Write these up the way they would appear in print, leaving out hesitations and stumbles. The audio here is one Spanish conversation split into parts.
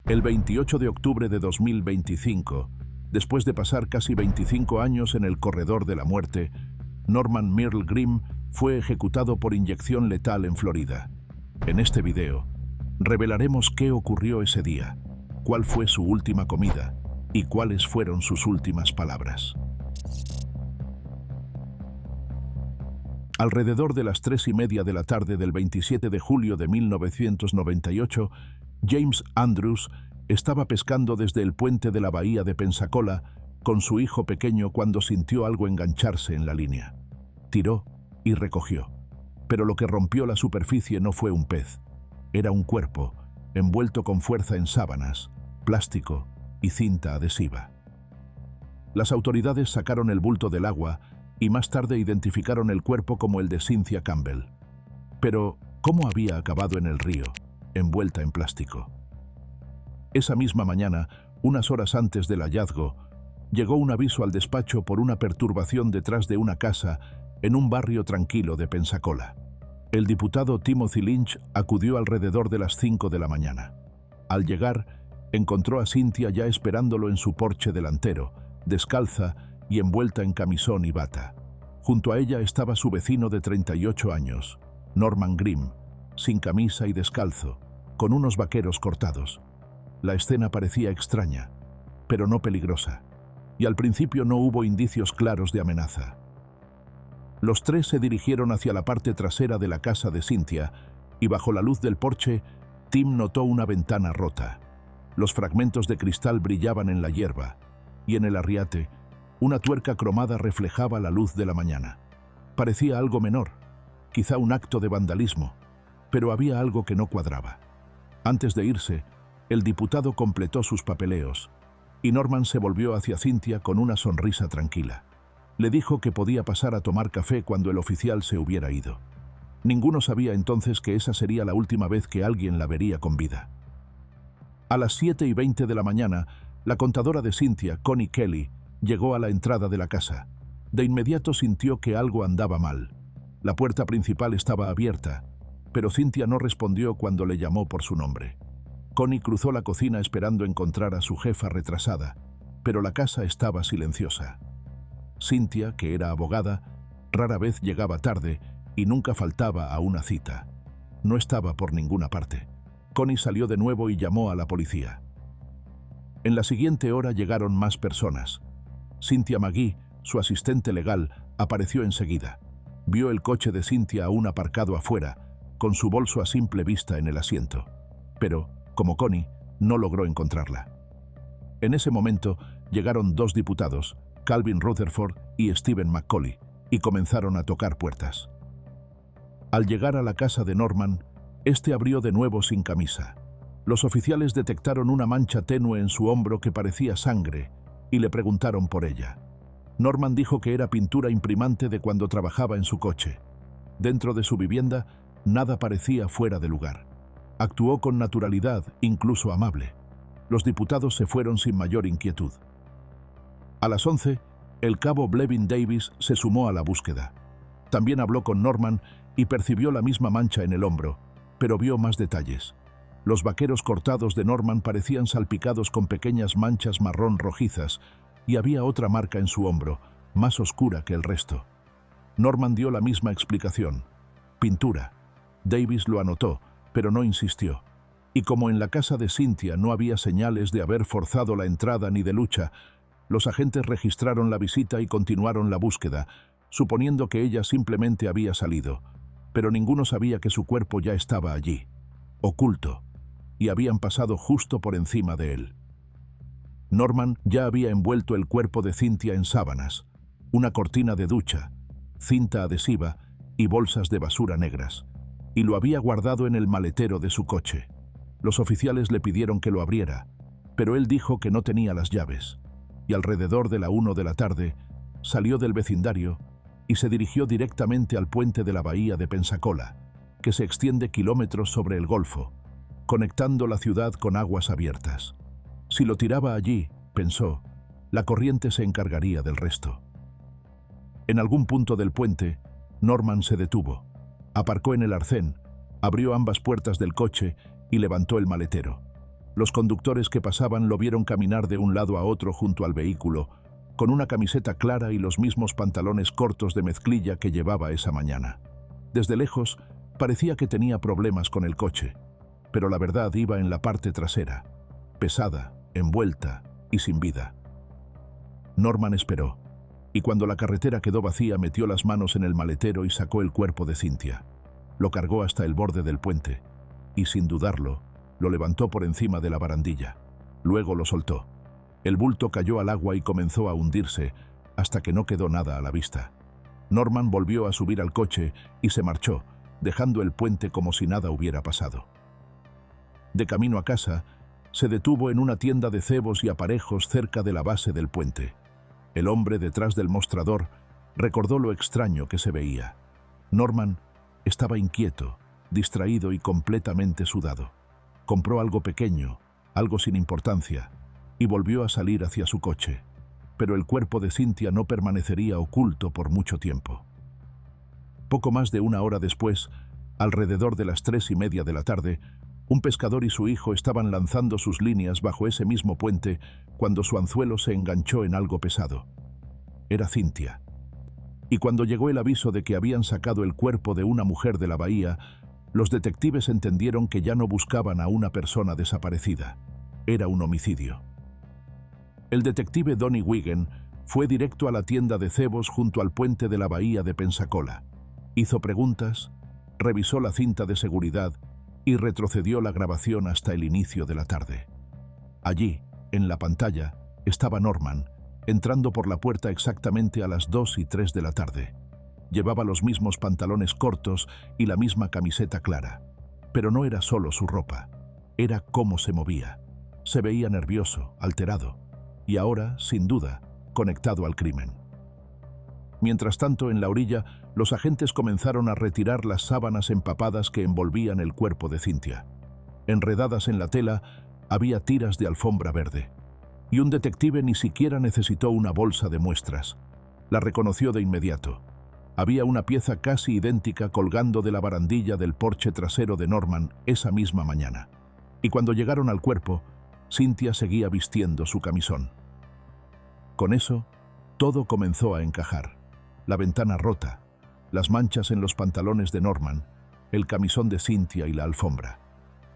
El 28 de octubre de 2025, después de pasar casi 25 años en el corredor de la muerte, Norman Merle Grimm fue ejecutado por inyección letal en Florida. En este video, revelaremos qué ocurrió ese día, cuál fue su última comida y cuáles fueron sus últimas palabras. Alrededor de las 3:30 de la tarde del 27 de julio de 1998, James Andrews estaba pescando desde el puente de la bahía de Pensacola con su hijo pequeño cuando sintió algo engancharse en la línea. Tiró y recogió, pero lo que rompió la superficie no fue un pez, era un cuerpo envuelto con fuerza en sábanas, plástico y cinta adhesiva. Las autoridades sacaron el bulto del agua y más tarde identificaron el cuerpo como el de Cynthia Campbell. Pero, ¿cómo había acabado en el río, envuelta en plástico? Esa misma mañana, unas horas antes del hallazgo, llegó un aviso al despacho por una perturbación detrás de una casa en un barrio tranquilo de Pensacola. El diputado Timothy Lynch acudió alrededor de las 5 de la mañana. Al llegar, encontró a Cynthia ya esperándolo en su porche delantero, descalza y envuelta en camisón y bata. Junto a ella estaba su vecino de 38 años, Norman Grimm, sin camisa y descalzo, con unos vaqueros cortados. La escena parecía extraña, pero no peligrosa, y al principio no hubo indicios claros de amenaza. Los tres se dirigieron hacia la parte trasera de la casa de Cynthia, y bajo la luz del porche, Tim notó una ventana rota. Los fragmentos de cristal brillaban en la hierba, y en el arriate, una tuerca cromada reflejaba la luz de la mañana. Parecía algo menor, quizá un acto de vandalismo, pero había algo que no cuadraba. Antes de irse, el diputado completó sus papeleos, y Norman se volvió hacia Cynthia con una sonrisa tranquila. Le dijo que podía pasar a tomar café cuando el oficial se hubiera ido. Ninguno sabía entonces que esa sería la última vez que alguien la vería con vida. A las 7:20 de la mañana, la contadora de Cynthia, Connie Kelly, llegó a la entrada de la casa. De inmediato sintió que algo andaba mal. La puerta principal estaba abierta, pero Cynthia no respondió cuando le llamó por su nombre. Connie cruzó la cocina esperando encontrar a su jefa retrasada, pero la casa estaba silenciosa. Cynthia, que era abogada, rara vez llegaba tarde y nunca faltaba a una cita. No estaba por ninguna parte. Connie salió de nuevo y llamó a la policía. En la siguiente hora llegaron más personas. Cynthia McGee, su asistente legal, apareció enseguida. Vio el coche de Cynthia aún aparcado afuera, con su bolso a simple vista en el asiento. Pero, como Connie, no logró encontrarla. En ese momento llegaron dos diputados, Calvin Rutherford y Stephen McCauley, y comenzaron a tocar puertas. Al llegar a la casa de Norman, este abrió de nuevo sin camisa. Los oficiales detectaron una mancha tenue en su hombro que parecía sangre y le preguntaron por ella. Norman dijo que era pintura imprimante de cuando trabajaba en su coche. Dentro de su vivienda, nada parecía fuera de lugar. Actuó con naturalidad, incluso amable. Los diputados se fueron sin mayor inquietud. A las 11, el cabo Blevin Davis se sumó a la búsqueda. También habló con Norman y percibió la misma mancha en el hombro, pero vio más detalles. Los vaqueros cortados de Norman parecían salpicados con pequeñas manchas marrón rojizas y había otra marca en su hombro, más oscura que el resto. Norman dio la misma explicación. Pintura. Davis lo anotó, pero no insistió. Y como en la casa de Cynthia no había señales de haber forzado la entrada ni de lucha, los agentes registraron la visita y continuaron la búsqueda, suponiendo que ella simplemente había salido, pero ninguno sabía que su cuerpo ya estaba allí, oculto, y habían pasado justo por encima de él. Norman ya había envuelto el cuerpo de Cynthia en sábanas, una cortina de ducha, cinta adhesiva y bolsas de basura negras, y lo había guardado en el maletero de su coche. Los oficiales le pidieron que lo abriera, pero él dijo que no tenía las llaves, y alrededor de la 1 de la tarde salió del vecindario y se dirigió directamente al puente de la bahía de Pensacola, que se extiende kilómetros sobre el Golfo, conectando la ciudad con aguas abiertas. Si lo tiraba allí, pensó, la corriente se encargaría del resto. En algún punto del puente, Norman se detuvo, aparcó en el arcén, abrió ambas puertas del coche y levantó el maletero. Los conductores que pasaban lo vieron caminar de un lado a otro junto al vehículo, con una camiseta clara y los mismos pantalones cortos de mezclilla que llevaba esa mañana. Desde lejos, parecía que tenía problemas con el coche, pero la verdad iba en la parte trasera, pesada, envuelta y sin vida. Norman esperó, y cuando la carretera quedó vacía metió las manos en el maletero y sacó el cuerpo de Cynthia. Lo cargó hasta el borde del puente, y sin dudarlo, lo levantó por encima de la barandilla. Luego lo soltó. El bulto cayó al agua y comenzó a hundirse, hasta que no quedó nada a la vista. Norman volvió a subir al coche y se marchó, dejando el puente como si nada hubiera pasado. De camino a casa, se detuvo en una tienda de cebos y aparejos cerca de la base del puente. El hombre detrás del mostrador recordó lo extraño que se veía. Norman estaba inquieto, distraído y completamente sudado. Compró algo pequeño, algo sin importancia, y volvió a salir hacia su coche. Pero el cuerpo de Cynthia no permanecería oculto por mucho tiempo. Poco más de una hora después, alrededor de las 3:30 de la tarde, un pescador y su hijo estaban lanzando sus líneas bajo ese mismo puente cuando su anzuelo se enganchó en algo pesado. Era Cynthia. Y cuando llegó el aviso de que habían sacado el cuerpo de una mujer de la bahía, los detectives entendieron que ya no buscaban a una persona desaparecida. Era un homicidio. El detective Donnie Wigan fue directo a la tienda de cebos junto al puente de la bahía de Pensacola. Hizo preguntas, revisó la cinta de seguridad y retrocedió la grabación hasta el inicio de la tarde. Allí, en la pantalla, estaba Norman, entrando por la puerta exactamente a las 2:03 de la tarde. Llevaba los mismos pantalones cortos y la misma camiseta clara. Pero no era solo su ropa, era cómo se movía. Se veía nervioso, alterado, y ahora, sin duda, conectado al crimen. Mientras tanto, en la orilla, los agentes comenzaron a retirar las sábanas empapadas que envolvían el cuerpo de Cynthia. Enredadas en la tela, había tiras de alfombra verde. Y un detective ni siquiera necesitó una bolsa de muestras. La reconoció de inmediato. Había una pieza casi idéntica colgando de la barandilla del porche trasero de Norman esa misma mañana. Y cuando llegaron al cuerpo, Cynthia seguía vistiendo su camisón. Con eso, todo comenzó a encajar. La ventana rota, las manchas en los pantalones de Norman, el camisón de Cynthia y la alfombra.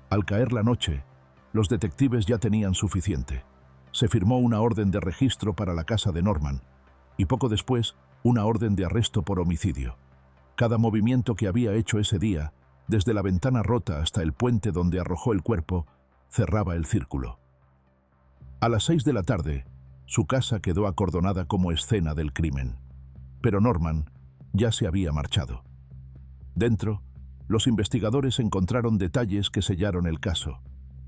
Al caer la noche, los detectives ya tenían suficiente. Se firmó una orden de registro para la casa de Norman, y poco después, una orden de arresto por homicidio. Cada movimiento que había hecho ese día, desde la ventana rota hasta el puente donde arrojó el cuerpo, cerraba el círculo. A las 6 de la tarde, su casa quedó acordonada como escena del crimen. Pero Norman ya se había marchado. Dentro, los investigadores encontraron detalles que sellaron el caso.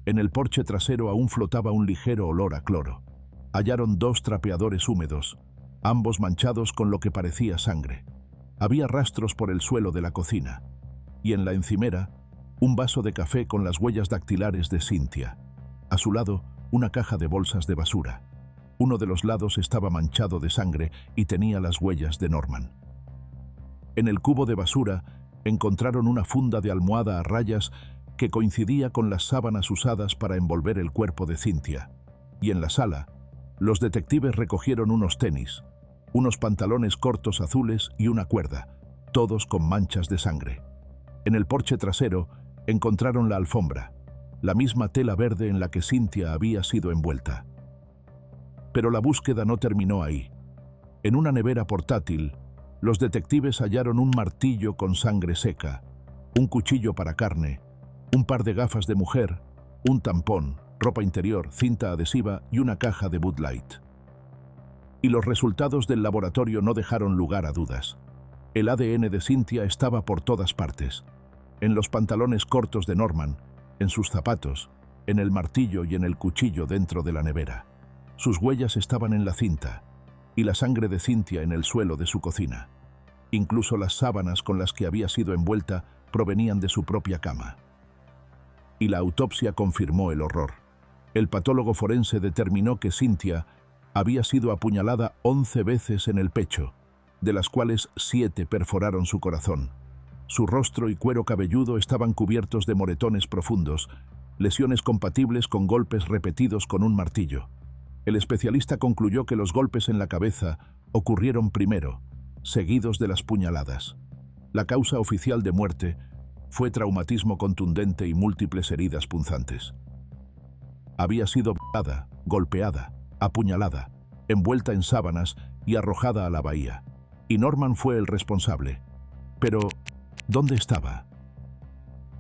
En el porche trasero aún flotaba un ligero olor a cloro. Hallaron 2 trapeadores húmedos, ambos manchados con lo que parecía sangre. Había rastros por el suelo de la cocina, y en la encimera, un vaso de café con las huellas dactilares de Cynthia. A su lado, una caja de bolsas de basura. Uno de los lados estaba manchado de sangre y tenía las huellas de Norman. En el cubo de basura encontraron una funda de almohada a rayas que coincidía con las sábanas usadas para envolver el cuerpo de Cynthia. Y en la sala, los detectives recogieron unos tenis, unos pantalones cortos azules y una cuerda, todos con manchas de sangre. En el porche trasero encontraron la alfombra, la misma tela verde en la que Cynthia había sido envuelta. Pero la búsqueda no terminó ahí. En una nevera portátil, los detectives hallaron un martillo con sangre seca, un cuchillo para carne, un par de gafas de mujer, un tampón, ropa interior, cinta adhesiva y una caja de Bud Light. Y los resultados del laboratorio no dejaron lugar a dudas. El ADN de Cynthia estaba por todas partes. En los pantalones cortos de Norman, en sus zapatos, en el martillo y en el cuchillo dentro de la nevera. Sus huellas estaban en la cinta, y la sangre de Cynthia en el suelo de su cocina. Incluso las sábanas con las que había sido envuelta provenían de su propia cama. Y la autopsia confirmó el horror. El patólogo forense determinó que Cynthia había sido apuñalada 11 veces en el pecho, de las cuales 7 perforaron su corazón. Su rostro y cuero cabelludo estaban cubiertos de moretones profundos, lesiones compatibles con golpes repetidos con un martillo. El especialista concluyó que los golpes en la cabeza ocurrieron primero, seguidos de las puñaladas. La causa oficial de muerte fue traumatismo contundente y múltiples heridas punzantes. Había sido golpeada, apuñalada, envuelta en sábanas y arrojada a la bahía. Y Norman fue el responsable. Pero, ¿dónde estaba?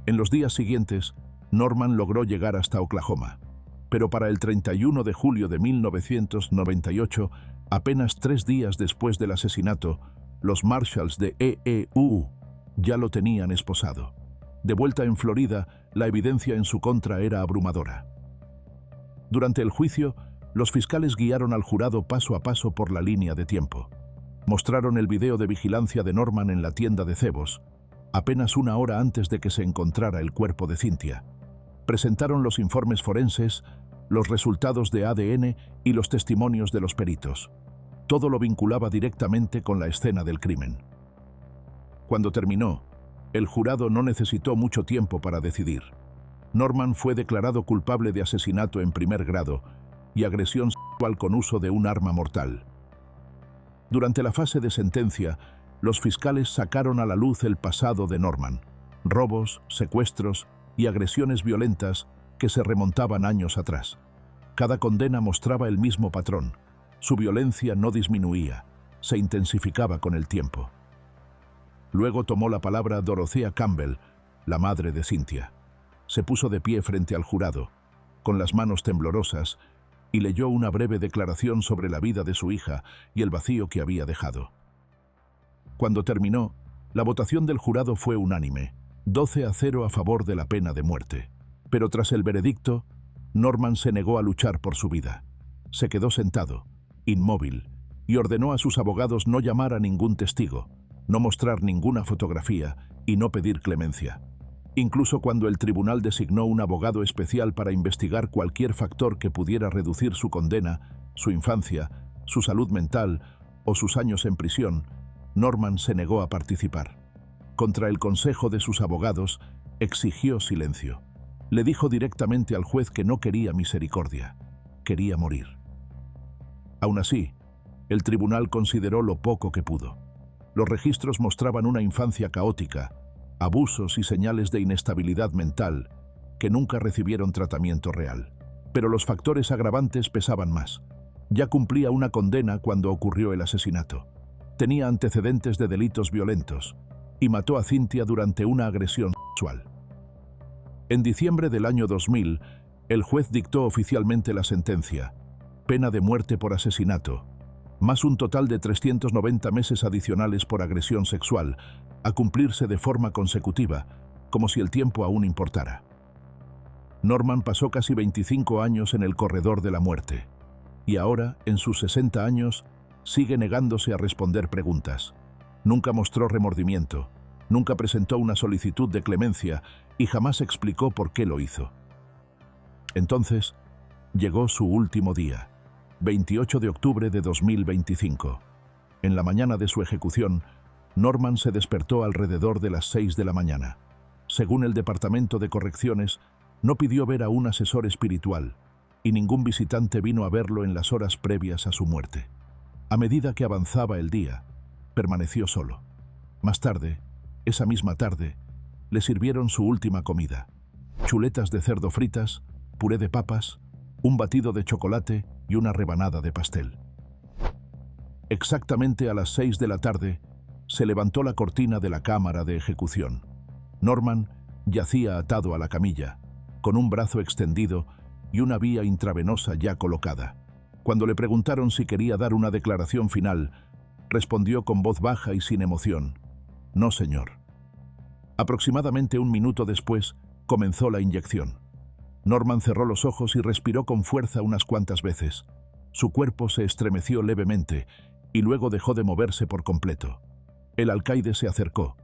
En los días siguientes, Norman logró llegar hasta Oklahoma. Pero para el 31 de julio de 1998, apenas 3 días después del asesinato, los Marshals de EEU ya lo tenían esposado. De vuelta en Florida, la evidencia en su contra era abrumadora. Durante el juicio, los fiscales guiaron al jurado paso a paso por la línea de tiempo. Mostraron el video de vigilancia de Norman en la tienda de cebos, apenas 1 hora antes de que se encontrara el cuerpo de Cynthia. Presentaron los informes forenses, los resultados de ADN y los testimonios de los peritos. Todo lo vinculaba directamente con la escena del crimen. Cuando terminó, el jurado no necesitó mucho tiempo para decidir. Norman fue declarado culpable de asesinato en primer grado y agresión sexual con uso de un arma mortal. Durante la fase de sentencia, los fiscales sacaron a la luz el pasado de Norman: robos, secuestros y agresiones violentas que se remontaban años atrás. Cada condena mostraba el mismo patrón. Su violencia no disminuía, se intensificaba con el tiempo. Luego tomó la palabra Dorothea Campbell, la madre de Cynthia. Se puso de pie frente al jurado, con las manos temblorosas, y leyó una breve declaración sobre la vida de su hija y el vacío que había dejado. Cuando terminó, la votación del jurado fue unánime, 12-0 a favor de la pena de muerte. Pero tras el veredicto, Norman se negó a luchar por su vida. Se quedó sentado, inmóvil, y ordenó a sus abogados no llamar a ningún testigo, no mostrar ninguna fotografía y no pedir clemencia. Incluso cuando el tribunal designó un abogado especial para investigar cualquier factor que pudiera reducir su condena, su infancia, su salud mental o sus años en prisión, Norman se negó a participar. Contra el consejo de sus abogados, exigió silencio. Le dijo directamente al juez que no quería misericordia, quería morir. Aún así, el tribunal consideró lo poco que pudo. Los registros mostraban una infancia caótica, abusos y señales de inestabilidad mental que nunca recibieron tratamiento real. Pero los factores agravantes pesaban más. Ya cumplía una condena cuando ocurrió el asesinato. Tenía antecedentes de delitos violentos y mató a Cynthia durante una agresión sexual. En diciembre del año 2000, el juez dictó oficialmente la sentencia: pena de muerte por asesinato, más un total de 390 meses adicionales por agresión sexual, a cumplirse de forma consecutiva, como si el tiempo aún importara. Norman pasó casi 25 años en el corredor de la muerte, y ahora, en sus 60 años, sigue negándose a responder preguntas. Nunca mostró remordimiento, nunca presentó una solicitud de clemencia y jamás explicó por qué lo hizo. Entonces, llegó su último día, 28 de octubre de 2025. En la mañana de su ejecución, Norman se despertó alrededor de las 6 de la mañana. Según el Departamento de Correcciones, no pidió ver a un asesor espiritual, y ningún visitante vino a verlo en las horas previas a su muerte. A medida que avanzaba el día, permaneció solo. Más tarde, esa misma tarde, le sirvieron su última comida: chuletas de cerdo fritas, puré de papas, un batido de chocolate y una rebanada de pastel. Exactamente a las 6 de la tarde, se levantó la cortina de la cámara de ejecución. Norman yacía atado a la camilla, con un brazo extendido y una vía intravenosa ya colocada. Cuando le preguntaron si quería dar una declaración final, respondió con voz baja y sin emoción: «No, señor». Aproximadamente 1 minuto después, comenzó la inyección. Norman cerró los ojos y respiró con fuerza unas cuantas veces. Su cuerpo se estremeció levemente y luego dejó de moverse por completo. El alcaide se acercó,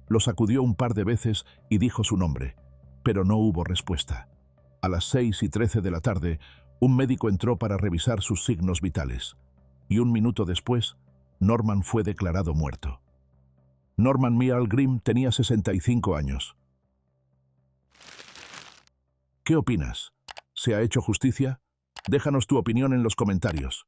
lo sacudió un par de veces y dijo su nombre, pero no hubo respuesta. A las 6:13 de la tarde, un médico entró para revisar sus signos vitales, y 1 minuto después, Norman fue declarado muerto. Norman Mearl Grimm tenía 65 años. ¿Qué opinas? ¿Se ha hecho justicia? Déjanos tu opinión en los comentarios.